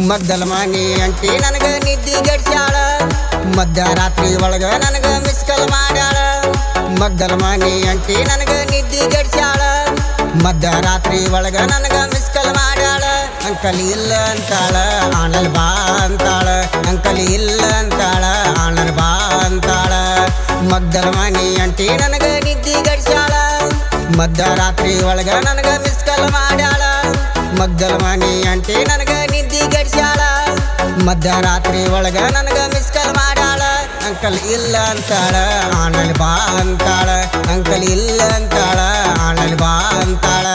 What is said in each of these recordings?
ಮಗ್ದಲ ಮನಿ ಅಂಟಿ ನನಗ ನಿದ್ದಿ ಗಡ್ಸ್ಯಾಳ ಮಧ್ಯರಾತ್ರಿ ಒಳಗ ನನಗ ಮಿಸ್ ಕಾಲ್ ಮಾಡ್ಯಾಳ ಮಗ್ದಲ ಮನಿ ಅಂಟಿ ನನಗ ನಿದ್ದಿ ಗಡ್ಸ್ಯಾಳ ಮಧ್ಯರಾತ್ರಿ ಒಳಗ ನನಗ ಮಿಸ್ ಕಾಲ್ ಮಾಡ್ಯಾಳ ಅಂಕಲ್ ಇಲ್ಲ ಅಂತಾಳ ಆಣಲ್ ಬಾ ಅಂತಾಳ ಅಂಕಲ್ ಇಲ್ಲ ಅಂತಾಳ ಆಣಲ್ ಬಾ ಅಂತಾಳ ಮಗ್ದಲ ಮನಿ ಅಂಟಿ ನನಗ ನಿದ್ದಿ ಗಡ್ಸ್ಯಾಳ ಮಧ್ಯರಾತ್ರಿ ಒಳಗ ನನಗ ಮಿಸ್ ಕಾಲ್ ಮಾಡ್ಯಾಳ ಮಗ್ದಲ ಮನಿ ಅಂಟಿ ನನಗ ನಿದ್ದಿ ಗಡ್ಸ್ಯಾಳ ಮಧ್ಯರಾತ್ರಿ ಒಳಗ ನನಗ ಮಿಸ್ ಕಾಲ್ ಮಾಡ್ಯಾಳ ಅಂಕಲ್ ಇಲ್ಲ ಅಂತಾಳ ಆಣಲ್ ಬಾ ಅಂತಾಳ ಅಂಕಲ್ ಇಲ್ಲ ಅಂತಾಳ ಆಣಲ್ ಬಾ ಅಂತಾಳ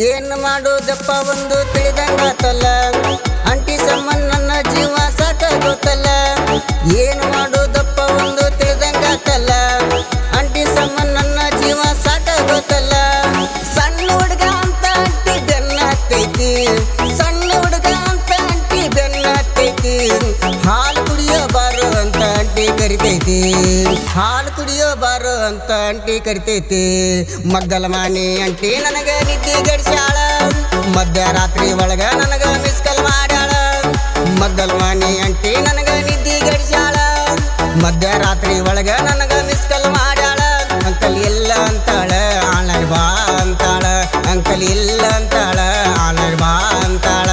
ಏನು ಮಾಡೋದಪ್ಪ ಒಂದು ತಿಳಿದಂಗಾತಲ್ಲ ಅಂಟಿ ಸಂಬಂಧ ನನ್ನ ಜೀವ ಸಾಕಾಗೋತಲ್ಲ ಏನು ಮಾಡೋದಪ್ಪ ಒಂದು ತಿಳಿದಂಗಾತಲ್ಲ ಅಂಟಿ ಸಂಬಂಧ ನನ್ನ ಜೀವ ಸಾಕಾಗೋತಲ್ಲ ಸಣ್ಣ ಹುಡುಗ ಅಂತ ಅಂಟಿ ಬೆನ್ನ ಹತ್ತೈತಿ ಸಣ್ಣ ಹುಡುಗ ಅಂತ ಅಂಟಿ ಬೆನ್ನ ಹತ್ತೈತಿ ಹಾಲು ಕುಡಿಯೋ ಬಾರು ಅಂತ ಅಂಟಿ ಕರಿತೈತಿ ಹಾಲು ಕುಡಿಯೋ ಬಾರು ಅಂತ ಅಂಟಿ ಕರಿತೈತಿ ಮಗ್ದಲ ಮನಿ ಅಂಟಿ ನನಗ ನಿದ್ದಿ ಗಡ್ಸ್ಯಾಳ ಮಧ್ಯರಾತ್ರಿ ಒಳಗ ನನಗ ಮಿಸ್ ಕಾಲ್ ಮಾಡ್ಯಾಳ ಮಗ್ದಲ ಮನಿ ಅಂಟಿ ನನಗ ನಿದ್ದಿ ಗಡ್ಸ್ಯಾಳ ಮಧ್ಯರಾತ್ರಿ ಒಳಗ ನನಗ ಮಿಸ್ ಕಾಲ್ ಮಾಡ್ಯಾಳ ಅಂಕಲ್ ಇಲ್ಲ ಅಂತಾಳ ಆಣಲ್ ಬಾ ಅಂತಾಳ ಅಂಕಲ್ ಇಲ್ಲ ಅಂತಾಳ ಆಣಲ್ ಬಾ ಅಂತಾಳ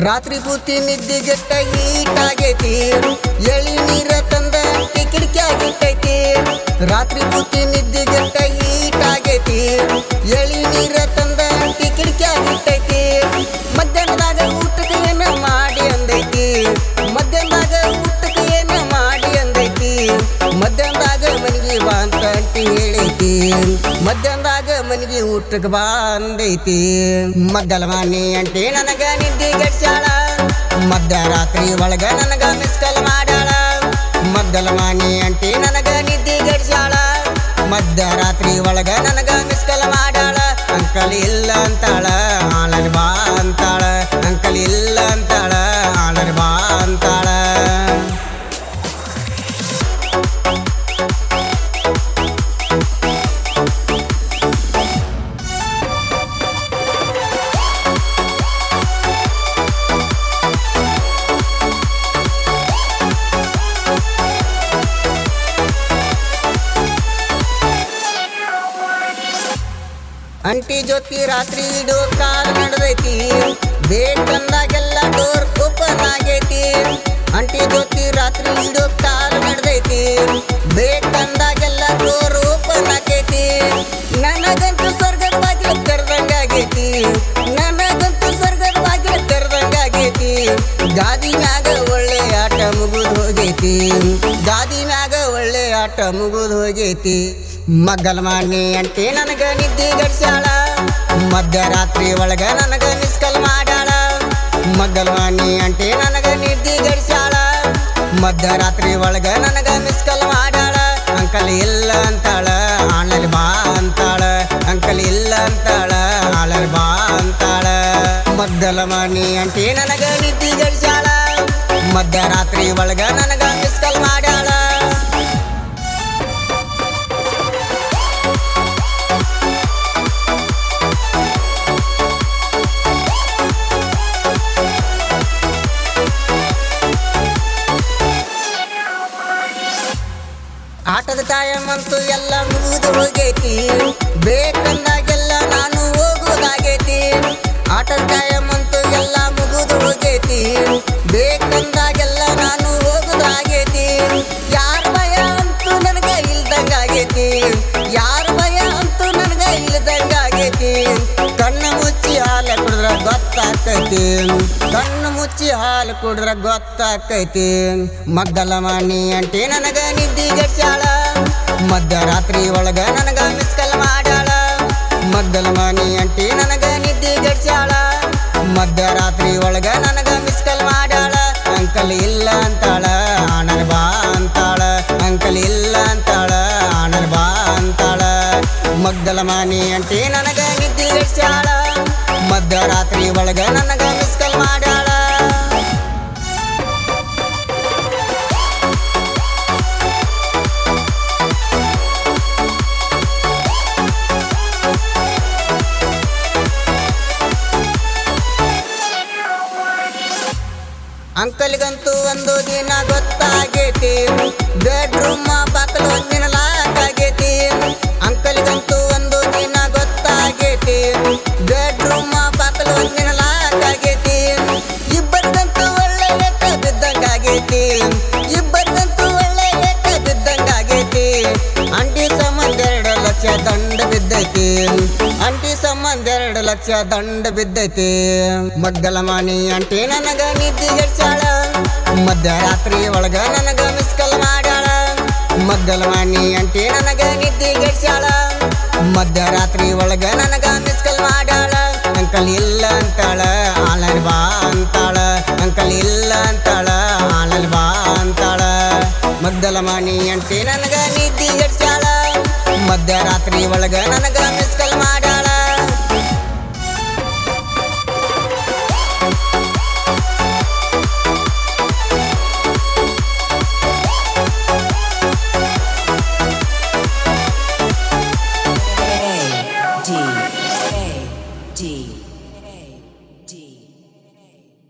ರಾತ್ರಿ ಪೂರ್ತಿ ನಿದ್ದಿಗೆಟ್ಟ ಹೀಟಾಗೈತಿ ಎಳಿ ನೀರ ತಂದ ಅಂಟಿ ಕಿಟಕಿಯಾಗಿಟ್ಟೈತಿ ರಾತ್ರಿ ಪೂರ್ತಿ ನಿದ್ದಿಗೆಟ್ಟ ಹೀಟಾಗೈತಿ ಎಳಿ ನೀರ ತಂದ ಅಂಟಿ ಕಿಟಕಿಯಾಗಿಟ್ಟೈತಿ ಮಧ್ಯಾಹ್ನದಾಗ ಊಟಕ್ಕೆ ಏನ ಮಾಡಿ ಅಂದೈತಿ ಮಧ್ಯಾಹ್ನದಾಗ ಊಟಕ್ಕೆ ಏನ ಮಾಡಿ ಅಂದೈತಿ ಮಧ್ಯಾಹ್ನದಾಗ ಮನಿಗೆ ಬಾ ಅಂತ ಅಂಟಿ ಹೇಳೈತಿ ಮಧ್ಯಾಹ್ನದಾಗ ಮನಿಗೆ ಊಟಕ್ಕೆ ಬಾ ಅಂದೈತಿ ಮಗ್ದಲ ಮನಿ ಅಂಟಿ ನನಗ ನಿದ್ದಿ ಗಡ್ಸ್ಯಾಳ ಮಧ್ಯರಾತ್ರಿ ಒಳಗ ನನಗ ಮಿಸ್ ಕಾಲ್ ಮಾಡ್ಯಾಳ ಮಗ್ದಲ ಮನಿ ಅಂಟಿ ನನಗ ನಿದ್ದಿ ಗಡ್ಸ್ಯಾಳ ಮಧ್ಯರಾತ್ರಿ ಒಳಗ ನನಗ ಮಿಸ್ ಕಾಲ್ ಮಾಡ್ಯಾಳ ಅಂಕಲ್ ಇಲ್ಲ ಅಂತಾಳ ಆಣಲ್ ಬಾ ಅಂತಾಳ ಅಂಕಲ್ ಇಲ್ಲ ಅಂತಾಳ ಆಣಲ್ ಬಾ ಅಂತಾಳ ಅಂಟಿ ಜೊತೆ ರಾತ್ರಿ ಇಡೋ ಕಾಲ್ ನಡೆದೈತಿ ಬೇಕಂದಾಗೆಲ್ಲ ಡೋರ್ ಓಪನ್ ಆಗೈತಿ ಅಂಟಿ ಜೊತೆ ರಾತ್ರಿ ಇಡೋ ಕಾಲ್ ನಡೆದೈತಿ ಬೇಕಂದಾಗೆಲ್ಲ ಡೋರ್ ಓಪನ್ ಆಗೈತಿ ನನಗಂತೂ ಸ್ವರ್ಗದ ಬಾಗಿಲು ತೆರೆದಂಗಾಗೈತಿ ನನಗಂತೂ ಸ್ವರ್ಗದ ಬಾಗಿಲು ತೆರೆದಂಗಾಗೈತಿ ಗಾದಿ ಮ್ಯಾಗ ಒಳ್ಳೆ ಆಟ ಮುಗಿದು ಹೋಗೈತಿ ಗಾದಿ ಮ್ಯಾಗ ಒಳ್ಳೆ ಆಟ ಮುಗಿದು ಹೋಗೈತಿ ಮಗ್ದಲ ಮನಿ ಅಂಟಿ ನನಗ ನಿದ್ದಿ ಗಡ್ಸ್ಯಾಳ ಮಧ್ಯರಾತ್ರಿ ಒಳಗ ನನಗ ಮಿಸ್ ಕಾಲ್ ಮಾಡ್ಯಾಳ ಮಗ್ದಲ ಮನಿ ಅಂಟಿ ನನಗ ನಿದ್ದಿ ಗಡ್ಸ್ಯಾಳ ಮಧ್ಯರಾತ್ರಿ ಒಳಗ ನನಗ ಮಿಸ್ ಕಾಲ್ ಮಾಡ್ಯಾಳ ಅಂಕಲ್ ಇಲ್ಲ ಅಂತಾಳ ಆಣಲ್ ಬಾ ಅಂತಾಳ ಅಂಕಲ್ ಇಲ್ಲ ಅಂತಾಳ ಆಣಲ್ ಬಾ ಅಂತಾಳ ಮಗ್ದಲ ಮನಿ ಅಂಟಿ ನನಗ ನಿದ್ದಿ ಗಡ್ಸ್ಯಾಳ ಮಧ್ಯರಾತ್ರಿ ಒಳಗ ನನಗ ಮಿಸ್ ಕಾಲ್ ಮಾಡ್ಯಾಳ ಆಟದ ಟೈಮ್ ಅಂತೂ ಎಲ್ಲ ಮುಗಿದು ಹೋಗೈತಿ ಬೇಕಂದಾಗೆಲ್ಲ ನಾನು ಹೋಗೋದಾಗೈತಿ ಆಟದ ಟೈಮ್ ಅಂತೂ ಎಲ್ಲ ಮುಗಿದು ಹೋಗೈತಿ ಬೇಕಂದಾಗೆಲ್ಲ ನಾನು ಹೋಗೋದಾಗೈತಿ ಯಾರ ಭಯ ಅಂತೂ ನನಗ ಇಲ್ದಂಗಾಗೈತಿ ಯಾರ ಭಯ ಅಂತೂ ನನಗ ಇಲ್ದಂಗಾಗೈತಿ ಕಣ್ಣು ಮುಚ್ಚಿ ಹಾಲು ಕುಡಿದ್ರ ಗೊತ್ತಾಕೈತಿ ಕಣ್ಣು ಮುಚ್ಚಿ ಹಾಲು ಕುಡಿದ್ರ ಗೊತ್ತಾಕೈತಿ ಮಗ್ದಲ ಮನಿ ಅಂಟಿ ನನಗ ನಿದ್ದಿ ಗಡ್ಸ್ಯಾಳ ಮಧ್ಯರಾತ್ರಿ ಒಳಗ ನನಗ ಮಿಸ್ ಮಧ್ಯರಾತ್ರಿ ಒಳಗ ನನಗ ಮಿಸ್ ಕಾಲ್ ಮಾಡ್ಯಾಳ ಅಂಕಲ್ ಇಲ್ಲ ಅಂತಾಳ ಅಣ್ಣನ ಬಾ ಅಂತಾಳ ಅಂಕಲ್ ಇಲ್ಲ ಅಂತಾಳ ಅಣ್ಣನ ಬಾ ಅಂತಾಳ ಮಗ್ದಲ ಮಾನಿ ಅಂಟಿ ನನಗ ನಿದ್ದಿಗೆಡ್ಸ್ಯಾಳ ಮಧ್ಯರಾತ್ರಿ ಒಳಗ ನನಗ ಮಿಸ್ ಕಾಲ್ ಮಾಡ್ಯಾಳ ಅಂಕಲ್ಗಂತೂ ಒಂದು ದಿನ ಗೊತ್ತಾಗೈತಿ ಬೆಡ್ರೂಮ್ ಬಾಕಲು ಒಂದಿನ ಲಾಕ್ ಆಗೈತಿ ಅಂಕಲ್ಗಂತೂ ಒಂದು ದಿನ ಗೊತ್ತಾಗೈತಿ ಬೆಡ್ರೂಮ್ ಬಾಕಲು ಒಂದಿನ ಲಾಕ್ ಆಗೈತಿ ಇಬ್ಬರಿಗಂತೂ ಒಳ್ಳೆ ಲೆಕ್ಕ ಬಿದ್ದಂಗಾಗೈತಿ ಇಬ್ಬರಿಗಂತೂ ಒಳ್ಳೆ ಲೆಕ್ಕ ಬಿದ್ದಂಗಾಗೈತಿ ಅಂಟಿ ಸಂಬಂಧ 2 ಲಕ್ಷ ದಂಡ ಬಿದ್ದೈತಿ ಅಂಟಿ ಸಂಬಂಧ 2 ಲಕ್ಷ ದಂಡ ಬಿದ್ದೈತಿ ಮಗ್ಗಲ ಮಾನಿ ಅಂಟಿ ನನಗ ನಿದ್ದಿಗೆಡ್ಸ್ಯಾಳ ಮಧ್ಯರಾತ್ರಿ ಒಳಗ ನನಗ ಮಿಸ್ ಕಾಲ್ ಮಾಡ್ಯಾಳ ಮಗ್ಗಲ ಮಾನಿ ಅಂಟಿ ನನಗ ನಿದ್ದಿಗೆಡ್ಸ್ಯಾಳ ಮಧ್ಯರಾತ್ರಿ ಒಳಗ ನನಗ ಮಿಸ್ ಕಾಲ್ ಮಾಡ್ಯಾಳ ಅಂಕಲ್ ಇಲ್ಲ ಅಂತಾಳ ಆನ್ಲೈನ್ ಬಾ ಅಂತಾಳ ಅಂಕಲ್ ಇಲ್ಲ ಅಂತಾಳ ಆನ್ಲೈನ್ ಬಾ ಅಂತಾಳ ಮಗ್ಗಲ ಮಾನಿ ಅಂಟಿ ನನಗ ನಿದ್ದಿಗೆಡ್ಸ್ಯಾಳ ಮಧ್ಯರಾತ್ರಿ ಒಳಗ ನನಗ ಮಿಸ್ ಕಾಲ್ ಮಾಡ್ಯಾಳ D